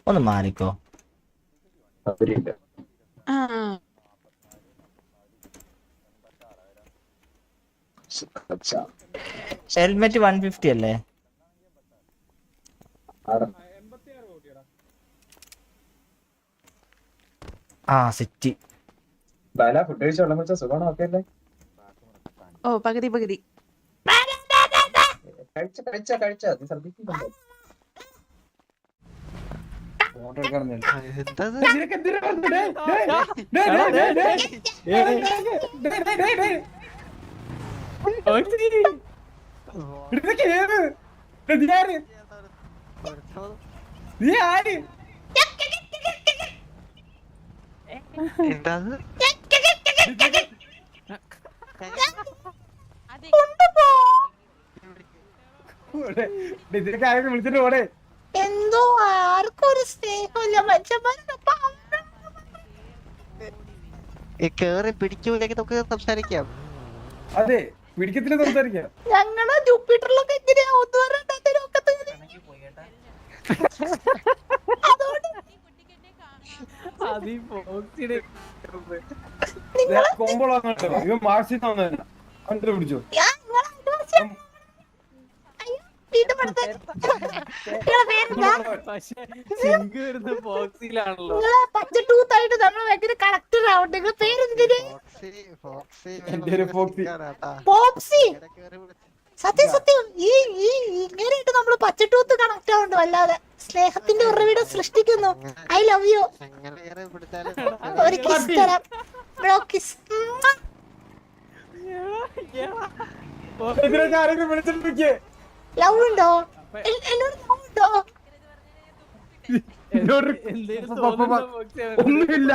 ഒന്ന് മാറിക്കോ. ഹെൽമെറ്റ് 150 അല്ലേ? ആ സെറ്റ്. ഫുഡ് കഴിച്ച വെള്ളം വെച്ചാൽ സുഖമാണോ? ഓക്കെ അല്ലേ? ഓ പകുതി പകുതി കഴിച്ച നീ ശ്രദ്ധിക്കുന്നുണ്ടോ? നീ ആര്? ഇതിനൊക്കെ ആരെങ്കിലും വിളിച്ചിട്ട് പോടെ. എന്തോ ആർക്കും ഒരു സ്നേഹമില്ല കേറി പിടിക്കൂലെങ്കിൽ നമുക്ക് സംസാരിക്കാം. അതെ, പിടിക്കത്തില് സംസാരിക്കാം. ഞങ്ങള് ജൂപ്പിറ്ററിലൊക്കെ എങ്ങനെയാ ഒന്നും പിടിച്ചോ. പച്ചട്ടൂത്തായിട്ട് നമ്മൾ ഭയങ്കര കറക്റ്റ് ആവട്ടെ. നിങ്ങളെ പേരെന്തിന്? പോപ്സി. സത്യം സത്യം ഈ ഇങ്ങനെയായിട്ട് നമ്മള് പച്ചട്ടൂത്ത് കണക്ട് ആവുന്നുണ്ട്. വല്ലാതെ സ്നേഹത്തിന്റെ ഉറവിടം സൃഷ്ടിക്കുന്നു. I love you. ഒരു കിസ് തരാം ബ്രോ. കിസ്. ലവ് ഉണ്ടോ? എന്നോട് ലവ് ഉണ്ടോ? ഒന്നുമില്ല.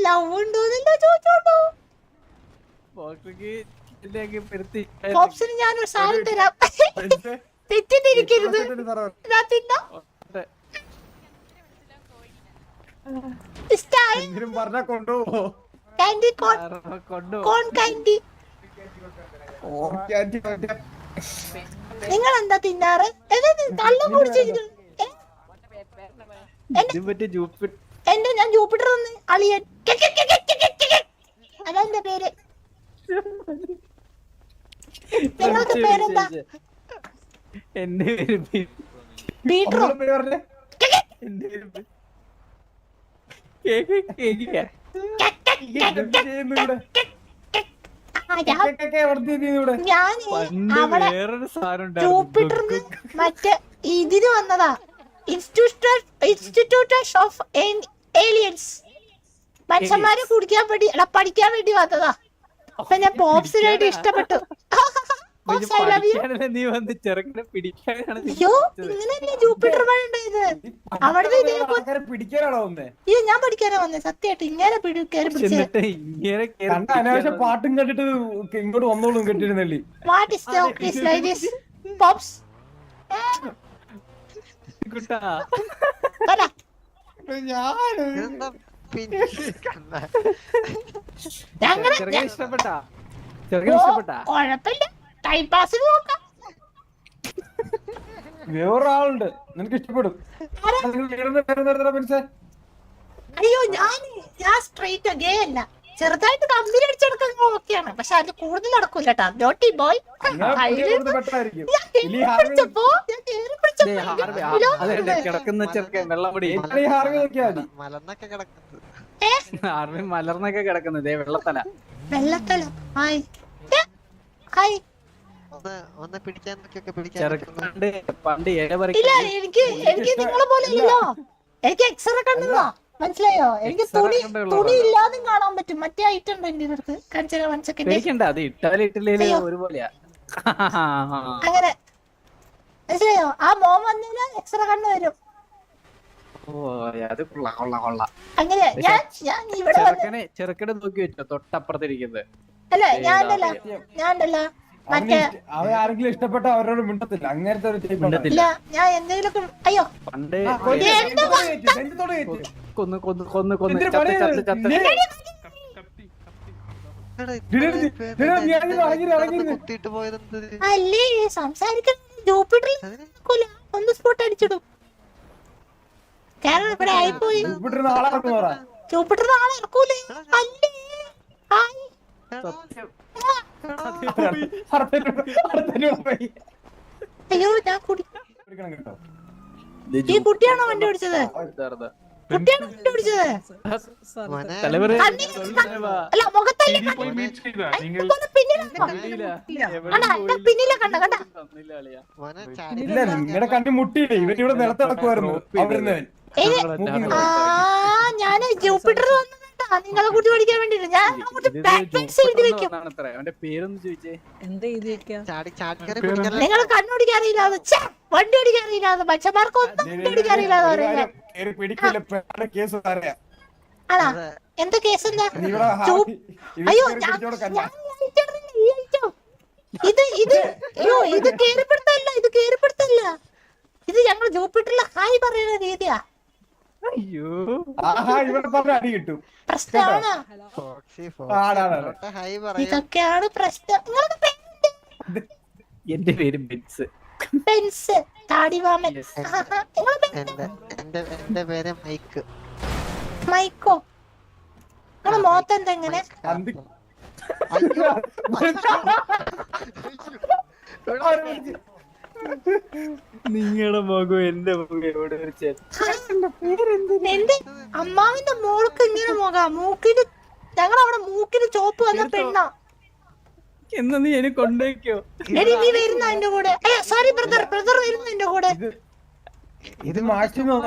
ലവ് ഉണ്ടോന്നില്ല ചോദിച്ചോട്ടോ. പോപ്സിന് ഞാനൊരു സാധനം തരാം. തെറ്റിദ്ധരിക്കരുത്. കാൻഡി കോൺ കാൻഡി. നിങ്ങൾ എന്താ തിന്നാറ്? കള്ളം കുടിച്ചിട്ട് എന്റെ ഞാൻ ജൂപ്പിറ്റർ വന്ന് അളിയൻ. അതെന്റെ പേര്. നിങ്ങളുടെ പേരെന്താ? എന്റെ പേര് പീറ്ററോ? ഞാൻ വേറൊരു സാധനം ജൂപ്പിറ്ററിന് മറ്റേ ഇതിന് വന്നതാ. Institute of aliens. മനുഷ്യന്മാരെ കുടിക്കാൻ വേണ്ടി പഠിക്കാൻ വേണ്ടി വന്നതാ. അപ്പൊ ഞാൻ പോപ്സിനായിട്ട് ഇഷ്ടപ്പെട്ടു. നീ വന്ന് ചെറുക്കനെ പിടിക്കാനാണ്. അയ്യോ ഇങ്ങനെയല്ലേ ജൂപ്പിറ്റർ വഴി ഉണ്ടായത്? അവിടെ പിടിക്കാനാണോ വന്നേ? അയ്യോ ഞാൻ പഠിക്കാനാ വന്നേ. സത്യമായിട്ട് ഇങ്ങനെ അനാവശ്യ പാട്ടും കേട്ടിട്ട് ഇങ്ങോട്ട് വന്നോളും കേട്ടിരുന്നല്ലേ. What is this like this pops? ഇഷ്ടപ്പെട്ടാ? കൊഴപ്പില്ല, ടൈം പാസിന് നോക്കാം. വേറൊരാളുണ്ട് നിനക്ക് ഇഷ്ടപ്പെടും. അയ്യോ ഞാൻ സ്ട്രൈറ്റ് ഗേ അല്ല. ചെറുതായിട്ട് കമ്പനി അടിച്ചെടുക്കാൻ ഓക്കെയാണ്. പക്ഷെ അത് കൂടുതൽ നടക്കൂല കേട്ടാ. Naughty boy. മലർന്നൊക്കെ കിടക്കുന്നതേ വെള്ളത്തല. വെള്ളത്തല. Hi hi. പണ്ട് ഇല്ല എനിക്ക് നിങ്ങളെ പോലെ ഇല്ലല്ലോ. എനിക്ക് എക്സ്റേ കണ്ണുന്നോ മനസ്സിലായോ? എനിക്ക് തുണി ഇല്ലാതെ കാണാൻ പറ്റും. മറ്റേ ഐറ്റം ഉണ്ട് എന്റെ അടുത്ത്. അത് ഇട്ടാലിട്ടില്ലേ ഒരുപോലെയാ. അങ്ങനെ മനസ്സിലായോ? ആ മോൻ വന്നില്ല എക്സ്റേ കണ്ണ് വരും. അത് കൊള്ളാം. അങ്ങനെ ഞാൻ ഇവിടെ ചെറുക്കനെ നോക്കി വെച്ചോ തൊട്ടപ്പുറത്തിരിക്കുന്നത്. അല്ല ഞാനല്ല മറ്റേ ആരെങ്കിലും ഇഷ്ടപ്പെട്ട അവരോട് മിണ്ടത്തില്ല. അങ്ങനത്തെ ഒരു ഇല്ല. ഞാൻ എന്തെങ്കിലും അയ്യോ പണ്ട് കൊന്ന് അല്ലേ സംസാരിക്കാൻ ജൂപ്പിറ്ററിൽ ഒന്ന് സ്പോട്ട് അടിച്ചിടും. ഇവിടെ ആയിപ്പോയി. ഇവിടെ നാളെ ഇറക്കും പറ. ജൂപ്പിറ്റർ നാളെ ഇറക്കൂലേ? അല്ലേ? ഹായ്. സത്യം. അടുത്തതിന് പോയി. അയ്യോ ഞാൻ കുടി. പിടിക്കണം കേട്ടോ. ഈ കുട്ടിയാണോ വണ്ടി ഓടിച്ചത്? കുട്ടിയാണോ വണ്ടി ഓടിച്ചത്? മോനെ തലവരെ അല്ല മുഖത്തല്ലേ പിന്നിലാണോ? പിന്നിലെ കണ്ട കണ്ട. മോനെ ഇല്ല നിങ്ങളുടെ കണ്ടി മുട്ടിയില്ലേ ഇവരിവിടെ നിലത്ത് നടക്കുമായിരുന്നു അവിടുന്ന്. ഞാന് ജൂപ്പിറ്റർ വന്നതാ നിങ്ങളെ കുട്ടി പഠിക്കാൻ വേണ്ടിട്ട്. ഞാൻ എഴുതി വെക്കും. അവന്റെ പേരൊന്ന് ചോദിച്ചേ. ചാടി ചാടി കയറി പിടിക്കല്ലേ നിങ്ങൾ കണ്ണോടിക്കാൻ അറിയില്ലാതെ വണ്ടി ഓടിക്കാൻ അറിയില്ലാതെ മനുഷ്യന്മാർക്ക് ഒന്നും വണ്ടി ഓടിക്കാൻ അറിയില്ലാതെ പറയുന്നത്. കേറി പിടിക്കില്ല കേസ് പറയാ. ആണോ? എന്താ കേസ്? എന്താ? അയ്യോ ഇത് അയ്യോ ഇത് കേറിപ്പെടുത്തല്ല, ഇത് കേറിപ്പെടുത്തല്ല. ഇത് ഞങ്ങൾ ജൂപ്പിറ്ററിലെ ഹായ് പറയുന്ന രീതിയാ. അയ്യോ ഇവിടെ പറഞ്ഞ അടി കിട്ടും. പ്രശ്നമാണ്. ഫോക്സി ആടാണ്. ഹൈ പറയും ഇതൊക്കെയാണ് പ്രശ്നം. നിങ്ങളുടെ പേരെന്ത്? എന്റെ പേര് ബെൻസ്. ബെൻസ് താടിവാമൻ. എന്റെ പേര് മൈക്ക്. മൈക്കോ? നിങ്ങളുടെ മുഖത്ത് എന്താ ഇങ്ങനെ? അന്തി നിങ്ങളുടെ മുഖം എന്റെ മുഖം എവിടെ വെച്ചാൽ എന്റെ അമ്മാവിന്റെ മോൾക്ക് ഇങ്ങനെ മുഖം. മൂക്കിന് ഞങ്ങളവിടെ മൂക്കിന് ചോപ്പ് വന്ന പെണ്ണാ. എന്നാ നീ എന്നെ കൊണ്ടുവയ്ക്കോ? എടി നീ വരുന്ന എന്റെ കൂടെ. സോറി ബ്രദർ വരുന്ന എന്റെ കൂടെ. ഇത് മാക്സിമം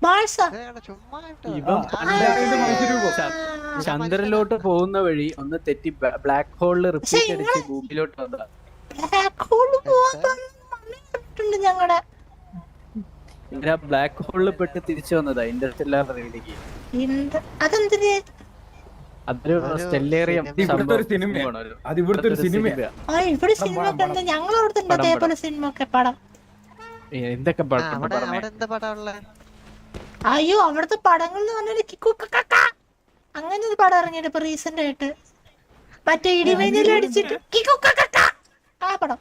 ബാഴ്സ ചുമ്മാ ഇവൻ ചന്ദ്രനിലോട്ട് പോകുന്ന വഴി ഒന്ന് തെറ്റി ബ്ലാക്ക് ഹോളിൽ റിപ്പീറ്റ് അടിച്ച് ഭൂമിയിലോട്ട് വന്നതാ. ബ്ലാക്ക് ഹോളിൽ പോവാണ്ട് ഞങ്ങളുടെ ബ്ലാക്ക് ഹോളിൽ പെട്ട് തിരിച്ചു വന്നതാ ഇന്റർസ്റ്റെല്ലാർ റെയിലേക്ക്. അതെന്തിന്? അതൊരു സ്റ്റെല്ലേറിയം ഇവിടുത്തെ ഒരു സിനിമയാണ്. അത് ഇവിടുത്തെ ഒരു സിനിമയാ. ഇവിടെ സിനിമ ഒക്കെ ഉണ്ട്. ഞങ്ങൾ അവിടുത്തെ അതേപോലെ സിനിമ ഒക്കെ പടം. എന്തൊക്കെ അവിടെ എന്താ പടാ ഉള്ളേ? അയ്യോ അവിടുത്തെ പടങ്ങൾ എന്ന് പറഞ്ഞാൽ കിക്കുക്ക അങ്ങനെ ഒരു പടം ഇറങ്ങിയിട്ട് ഇപ്പൊ റീസെന്റ് ആയിട്ട്. മറ്റേ ഇടിമേനിൽ അടിച്ചിട്ട് കിക്കുക്ക ആ പടം.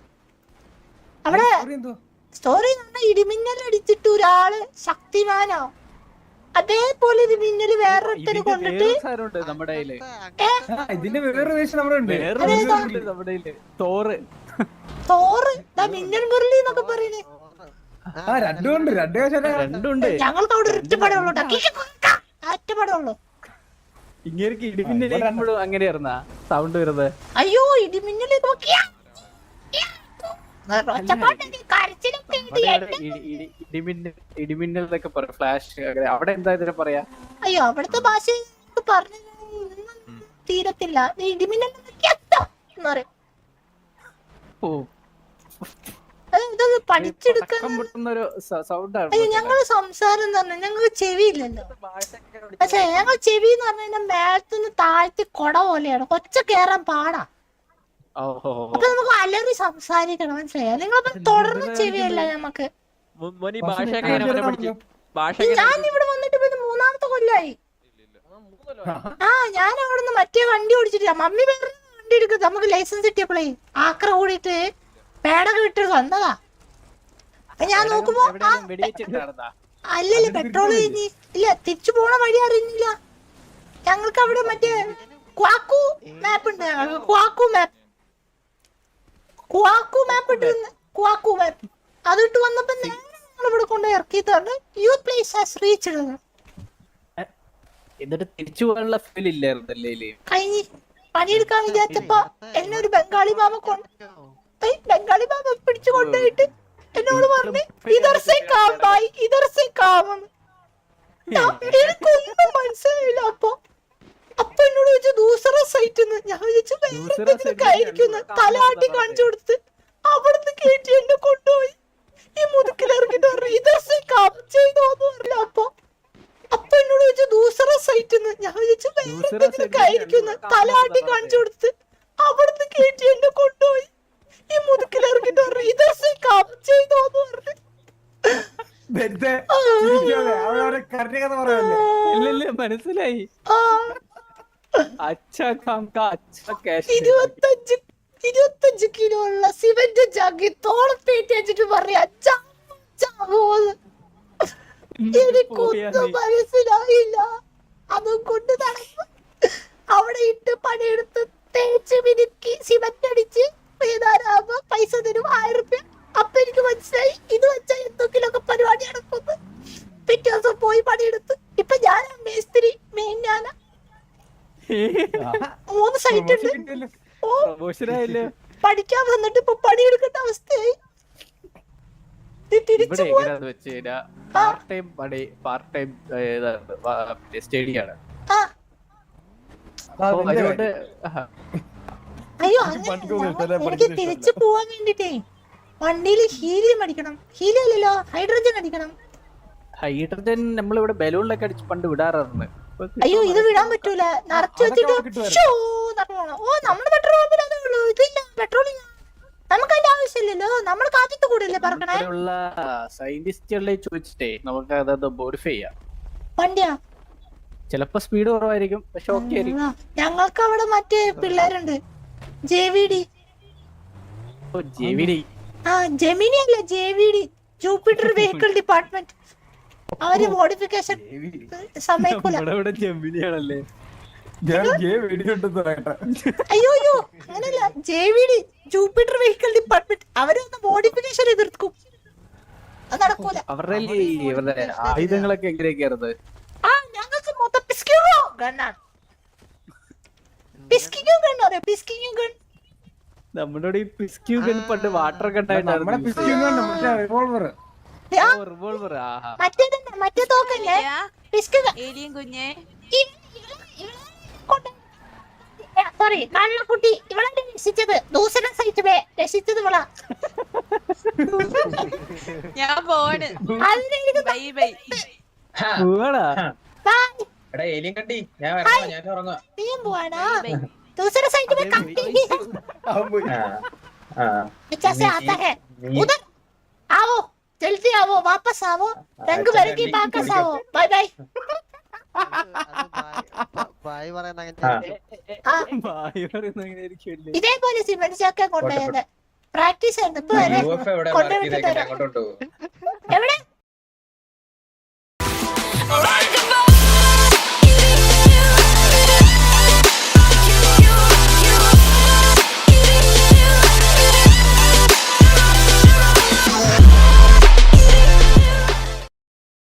അവിടെ സ്റ്റോറി എന്ന് പറഞ്ഞാൽ ഇടിമിന്നൽ അടിച്ചിട്ട് ഒരാള് ശക്തിമാനോ അതേപോലെ ഒരു മിന്നല് വേറൊരുത്തര് കൊണ്ടിട്ട് നമ്മുടെ ഇതിന്റെ വേറെ വേഷം നമ്മുടെ ഉണ്ട്. തോറ് മിന്നൽ മുരളി എന്നൊക്കെ പറയുന്നേ. രണ്ടുണ്ട് രണ്ടുണ്ട്. ഞങ്ങൾക്ക് അവിടെ ഒറ്റ പടമുള്ളൂ. ഒറ്റ പടമുള്ളൂ. ഇങ്ങനെ ഇടിമിന്നലും അങ്ങനെയായിരുന്നാ സൗണ്ട് വരുന്നത്? അയ്യോ ഇടിമിന്നല് ഇടിമിന്നൽ എന്നൊക്കെ പറയാം. ഫ്ലാഷ് അവിടെ എന്താ ഇതിനെ പറയാ? അയ്യോ അവിടുത്തെ ഭാഷ പറഞ്ഞു തീരത്തില്ല. ഇടിമിന്നൽ എന്ന് പറയും. ഓ പഠിച്ചെടുക്കുന്ന അയ്യോ ഞങ്ങള് സംസാരം എന്ന് പറഞ്ഞാൽ ഞങ്ങൾക്ക് ചെവിയില്ലല്ലോ. പക്ഷെ ഞങ്ങൾ ചെവി എന്ന് പറഞ്ഞാൽ മേലത്തുനിന്ന് താഴ്ത്തി കൊട പോലെയാണ്. കൊച്ച കേറാൻ പാടാ. അപ്പൊ നമുക്ക് അലറി സംസാരിക്കണം. മനസ്സിലായോ? നിങ്ങളിപ്പോ തുടർന്ന് ചെവിയല്ല നമുക്ക്. ഞാൻ ഇവിടെ വന്നിട്ട് ഇപ്പൊ 3ാമത്തെ കൊല്ലായി. ഞാൻ അവിടുന്ന് മറ്റേ വണ്ടി ഓടിച്ചിട്ടില്ല. മമ്മി വേറെ വണ്ടി എടുക്കുന്നത് നമുക്ക് ലൈസൻസ് കിട്ടിയപ്പോഴേ ആക്ര കൂടിയിട്ട് പേടൊക്കെ വിട്ട് വന്നതാ. അപ്പൊ ഞാൻ നോക്കുമ്പോ അല്ലല്ല പെട്രോൾ കഴിഞ്ഞ് ഇല്ല തിരിച്ചു പോണ വഴി അറിയുന്നില്ല. ഞങ്ങൾക്ക് അവിടെ മറ്റേ ക്വാക്കു മാപ്പ് ഉണ്ട്. ഞങ്ങൾക്ക് ക്വാക്കു മാപ്പ് അതിട്ട് വന്നപ്പോ ഇവിടെ കൊണ്ട് ഇറക്കി തന്നു. Your place has reached. എന്നിട്ട് തിരിച്ചു പോകാനുള്ള ഫീൽ ഇല്ലായിരുന്നല്ലേ? കഴിഞ്ഞ് പണിയെടുക്കാൻ വിചാരിച്ചപ്പോ എന്നെ ഒരു ബംഗാളി മാമ പിടിച്ചു കൊണ്ടുപോയിട്ട് എന്നോട് പറഞ്ഞു എനിക്കൊന്നും മനസ്സിലായില്ല. അപ്പൊ എന്നോട് ചോദിച്ചു ദൂസറ സൈറ്റ് ഞാൻ ചോദിച്ചു വേറെ തലാട്ടി കാണിച്ചു കൊടുത്ത് അവിടുന്ന് കേട്ടി എന്നെ കൊണ്ടുപോയി ഈ മുതുക്കിലിറങ്ങിട്ട് പറഞ്ഞു ഇതർസെ കാം ചെയ്തോന്ന് പറഞ്ഞു. അപ്പൊ എന്നോട് ചോദിച്ചു ദൂസറ സൈറ്റ് ഞാൻ ചോദിച്ചു വേറെ തലാട്ടി കാണിച്ചു കൊടുത്ത് അവിടുന്ന് കേട്ടി എന്നെ കൊണ്ടുപോയി ഈ മുതുക്കിലിറങ്ങിട്ട് പറഞ്ഞു ഇതർസെ കാം ചെയ്തോന്ന് പറഞ്ഞു. മനസ്സിലായി. 25 കിലോ ഉള്ള സിമന്റ് ചാക്കി തോളത്തേറ്റ് വെച്ചിട്ട് പറയാ എനിക്കൊന്നും മനസ്സിലായില്ല. അതും കൊണ്ട് നടന്നു അവിടെ ഇട്ട് പണിയെടുത്ത് തേച്ച് മിനുക്കി സിമന്റ് അടിച്ച് ഏതാരാകുമ്പോ പൈസ തരും 1000 രൂപ. അപ്പൊ എനിക്ക് മനസ്സിലായി ഇത് വെച്ചാൽ എന്തെങ്കിലുമൊക്കെ പരിപാടി നടക്കുന്നു. പിറ്റേ ദിവസം പോയി പണിയെടുത്ത് ഇപ്പൊ ഞാൻ മേസ്ത്രി മെയിൻ ഞാന 3 സൈറ്റ് ഉണ്ട്. ഓ പഠിക്കാൻ വന്നിട്ട് ഇപ്പൊ പണിയെടുക്കേണ്ട അവസ്ഥയായി. തിരിച്ചു പാർട്ട് ടൈം പണി പാർട്ട് ടൈം സ്റ്റഡിയാണ്. അതുകൊണ്ട് അയ്യോ എനിക്ക് തിരിച്ചു പോവാൻ വേണ്ടിട്ടേ വണ്ടിയിൽ ഹീലിയം അടിക്കണം. ഹീലിയം അല്ലല്ലോ, ഹൈഡ്രജൻ അടിക്കണം. ഹൈഡ്രജൻ നമ്മളിവിടെ ബലൂണിലൊക്കെ അടിച്ച് പണ്ട് വിടാറായിരുന്നു. അയ്യോ ഇത് വിടാൻ പറ്റൂല, നിറച്ചു വെച്ചിട്ട് ഓ നമ്മുടെ പെട്രോൾ പമ്പിൽ അതേ ഉള്ളൂ. ഇതില്ല പെട്രോളില്ല, നമുക്ക് അതിന്റെ ആവശ്യമില്ലല്ലോ. നമ്മൾ കാറ്റത്ത് കൂടല്ലേ പറക്കണേ. സയന്റിസ്റ്റുകളെ ചോദിച്ചിട്ടേ നമുക്ക് അതൊന്ന് മോഡിഫൈ ചെയ്യാം. വണ്ടിയാ ചിലപ്പോ സ്പീഡ് കുറവായിരിക്കും, പക്ഷെ ഓക്കെ ആയിരിക്കും. ഞങ്ങൾക്ക് അവിടെ മറ്റേ പിള്ളേരുണ്ട് JVD. ആ ജെമിനി അല്ല JVD, ജൂപ്പിറ്റർ വെഹിക്കിൾ ഡിപ്പാർട്ട്മെന്റ്. അവര് മോഡിഫിക്കേഷൻ സമ്മതിക്കൂല. അയ്യോ അയ്യോ അങ്ങനല്ല, JVD ജൂപ്പിറ്റർ വെഹിക്കിൾ ഡിപ്പാർട്ട്മെന്റ്. അവരൊന്ന് മോഡിഫിക്കേഷൻ എതിർക്കും, അത് നടക്കൂല. അവരുടെ ആയുധങ്ങളൊക്കെ എങ്ങനെയൊക്കെയായിരുന്നു? ആ ഞങ്ങൾക്ക് മൊത്തം പിസ്കിങ്ങോ ഗണ്ണാണ്. പിസ്കിങ്ങോ ഗൺ അറിയോ? പിസ്കിങ്ങോ ഗൺ നമ്മുടെ ഈ പിസ്ക്യൂ ഗൺ പണ്ട് വാട്ടർ കണ്ടായിരുന്നു. മറ്റേ തോക്കല്ലേ ഏലിയൻ കുഞ്ഞെ. സോറി കള്ളക്കുട്ടി, ഇവളെ രക്ഷിച്ചത് ദൂസര സൈറ്റ് രക്ഷിച്ചത് ഇവളാ. ഞാൻ പോണ്. Bye bye. നീയും പോവാണോ? दूसरे साइड में काटी अच्छा से आता है उधर आओ, जल्दी आओ, वापस आओ, रंग भरगी वापस आओ, बाय बाय. ഇതേപോലെ സിമന്റ് ചാക്ക കൊണ്ടുപോയത് പ്രാക്ടീസ് ആയിരുന്നു. ഇപ്പൊ വരെ കൊണ്ടുപോയിട്ട് എവിടെ